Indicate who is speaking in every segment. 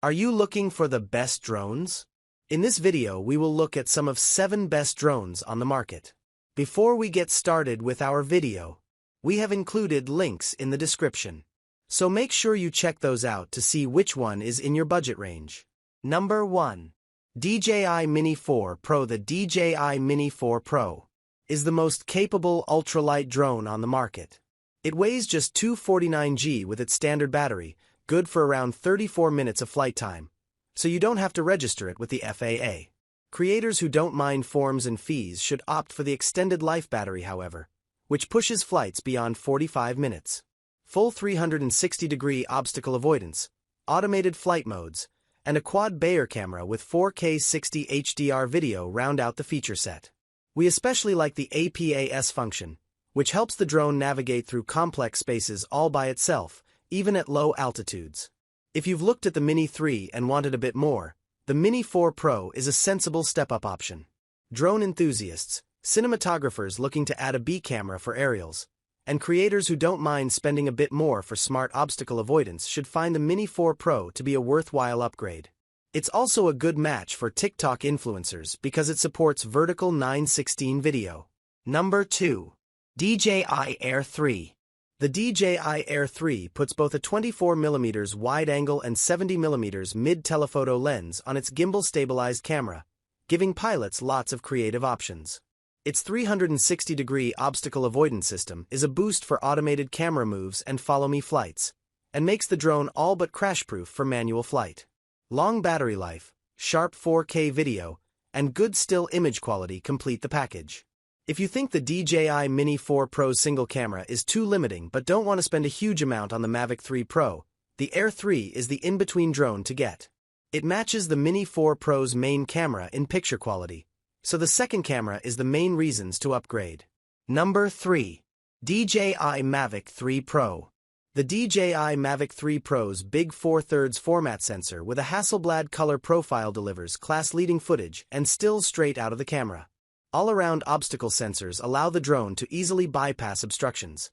Speaker 1: Are you looking for the best drones? In this video, we will look at some of 7 best drones on the market. Before we get started with our video, we have included links in the description. So make sure you check those out to see which one is in your budget range. Number 1. DJI Mini4 Pro. The DJI Mini4 Pro is the most capable ultralight drone on the market. It weighs just 249 g with its standard battery, good for around 34 minutes of flight time, so you don't have to register it with the FAA. Creators who don't mind forms and fees should opt for the extended life battery, however, which pushes flights beyond 45 minutes. Full 360-degree obstacle avoidance, automated flight modes, and a quad Bayer camera with 4K 60 HDR video round out the feature set. We especially like the APAS function, which helps the drone navigate through complex spaces all by itself, even at low altitudes. If you've looked at the Mini3 and wanted a bit more, the Mini4 Pro is a sensible step-up option. Drone enthusiasts, cinematographers looking to add a B camera for aerials, and creators who don't mind spending a bit more for smart obstacle avoidance should find the Mini4 Pro to be a worthwhile upgrade. It's also a good match for TikTok influencers because it supports vertical 9:16 video. Number 2. DJI Air3. The DJI Air3 puts both a 24mm wide-angle and 70mm mid-telephoto lens on its gimbal-stabilized camera, giving pilots lots of creative options. Its 360-degree obstacle avoidance system is a boost for automated camera moves and follow-me flights, and makes the drone all but crash-proof for manual flight. Long battery life, sharp 4K video, and good still image quality complete the package. If you think the DJI Mini4 Pro's single camera is too limiting but don't want to spend a huge amount on the Mavic 3 Pro, the Air 3 is the in-between drone to get. It matches the Mini4 Pro's main camera in picture quality, so the second camera is the main reasons to upgrade. Number 3. DJI Mavic 3 Pro. The DJI Mavic 3 Pro's big 4/3 format sensor with a Hasselblad color profile delivers class-leading footage and stills straight out of the camera. All-around obstacle sensors allow the drone to easily bypass obstructions.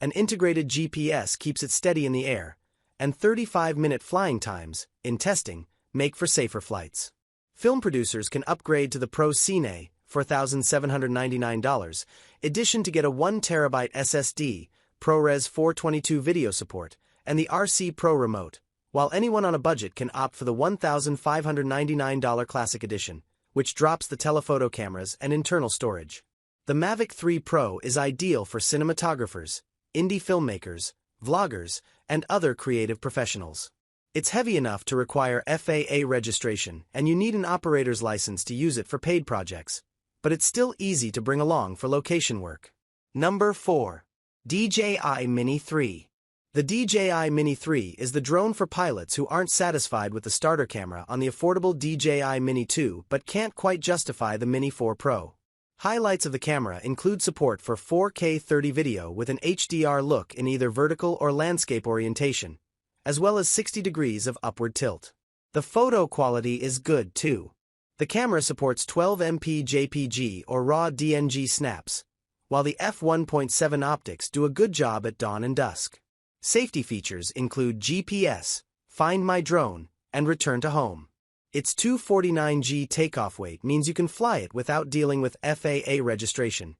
Speaker 1: An integrated GPS keeps it steady in the air, and 35-minute flying times, in testing, make for safer flights. Film producers can upgrade to the Pro Cine, $4,799, edition to get a 1TB SSD, ProRes 422 video support, and the RC Pro remote, while anyone on a budget can opt for the $1,599 Classic Edition, which drops the telephoto cameras and internal storage. The Mavic 3 Pro is ideal for cinematographers, indie filmmakers, vloggers, and other creative professionals. It's heavy enough to require FAA registration, and you need an operator's license to use it for paid projects, but it's still easy to bring along for location work. Number 4. DJI Mini3. The DJI Mini3 is the drone for pilots who aren't satisfied with the starter camera on the affordable DJI Mini2 but can't quite justify the Mini4 Pro. Highlights of the camera include support for 4K 30 video with an HDR look in either vertical or landscape orientation, as well as 60 degrees of upward tilt. The photo quality is good too. The camera supports 12MP JPG or RAW DNG snaps, while the f1.7 optics do a good job at dawn and dusk. Safety features include GPS, Find My Drone, and Return to Home. Its 249 g takeoff weight means you can fly it without dealing with FAA registration.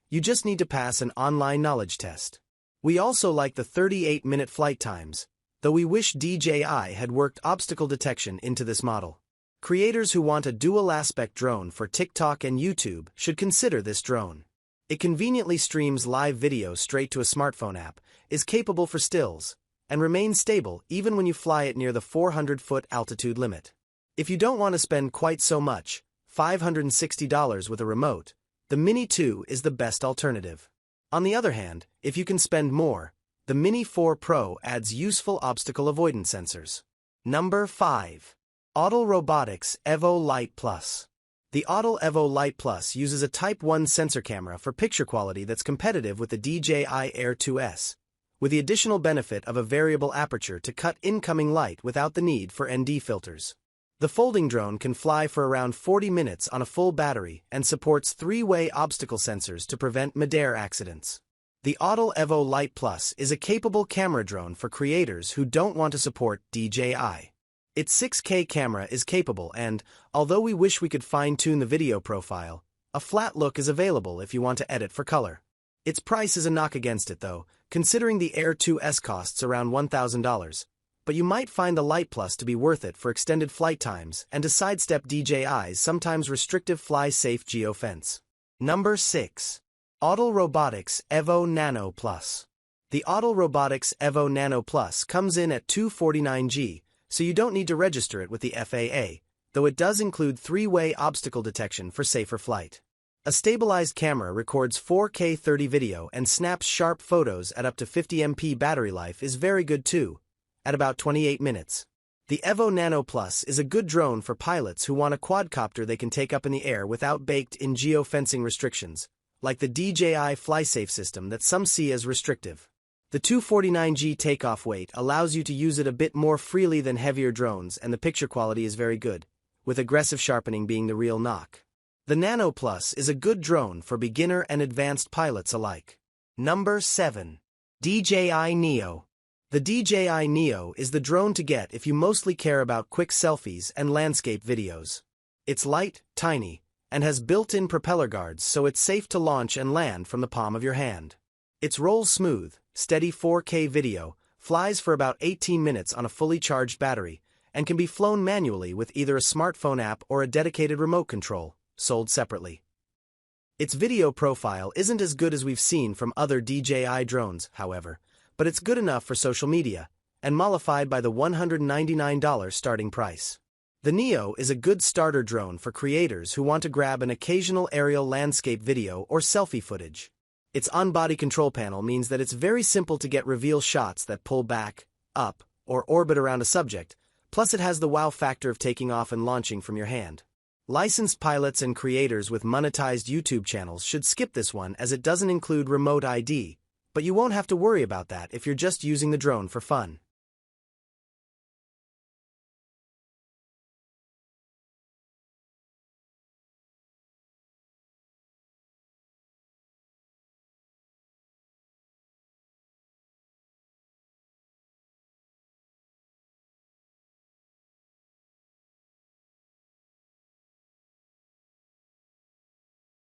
Speaker 1: You just need to pass an online knowledge test. We also like the 38-minute flight times, though we wish DJI had worked obstacle detection into this model. Creators who want a dual-aspect drone for TikTok and YouTube should consider this drone. It conveniently streams live video straight to a smartphone app, is capable for stills, and remains stable even when you fly it near the 400-foot altitude limit. If you don't want to spend quite so much, $560 with a remote, the Mini2 is the best alternative. On the other hand, if you can spend more, the Mini4 Pro adds useful obstacle avoidance sensors. Number 5. Autel Robotics Evo Lite Plus. The Autel Evo Lite Plus uses a Type 1 sensor camera for picture quality that's competitive with the DJI Air3, with the additional benefit of a variable aperture to cut incoming light without the need for ND filters. The folding drone can fly for around 40 minutes on a full battery and supports 3-way obstacle sensors to prevent mid-air accidents. The Autel Evo Lite Plus is a capable camera drone for creators who don't want to support DJI. Its 6K camera is capable and, although we wish we could fine-tune the video profile, a flat look is available if you want to edit for color. Its price is a knock against it though, considering the Air 2's costs around $1,000. But you might find the Lite Plus to be worth it for extended flight times and to sidestep DJI's sometimes restrictive fly-safe geofence. Number 6. Audal Robotics Evo Nano Plus. The Audal Robotics Evo Nano Plus comes in at $249, so you don't need to register it with the FAA, though it does include 3-way obstacle detection for safer flight. A stabilized camera records 4K 30 video and snaps sharp photos at up to 50 MP battery life is very good too, at about 28 minutes. The Evo Nano Plus is a good drone for pilots who want a quadcopter they can take up in the air without baked-in geofencing restrictions, like the DJI FlySafe system that some see as restrictive. The $249 takeoff weight allows you to use it a bit more freely than heavier drones, and the picture quality is very good, with aggressive sharpening being the real knock. The Nano Plus is a good drone for beginner and advanced pilots alike. Number 7. DJI Neo. The DJI Neo is the drone to get if you mostly care about quick selfies and landscape videos. It's light, tiny, and has built-in propeller guards, so it's safe to launch and land from the palm of your hand. It rolls smooth, steady 4K video, flies for about 18 minutes on a fully charged battery, and can be flown manually with either a smartphone app or a dedicated remote control, sold separately. Its video profile isn't as good as we've seen from other DJI drones, however, but it's good enough for social media, and mollified by the $199 starting price. The Neo is a good starter drone for creators who want to grab an occasional aerial landscape video or selfie footage. Its on-body control panel means that it's very simple to get reveal shots that pull back, up, or orbit around a subject, plus it has the wow factor of taking off and launching from your hand. Licensed pilots and creators with monetized YouTube channels should skip this one as it doesn't include remote ID, but you won't have to worry about that if you're just using the drone for fun.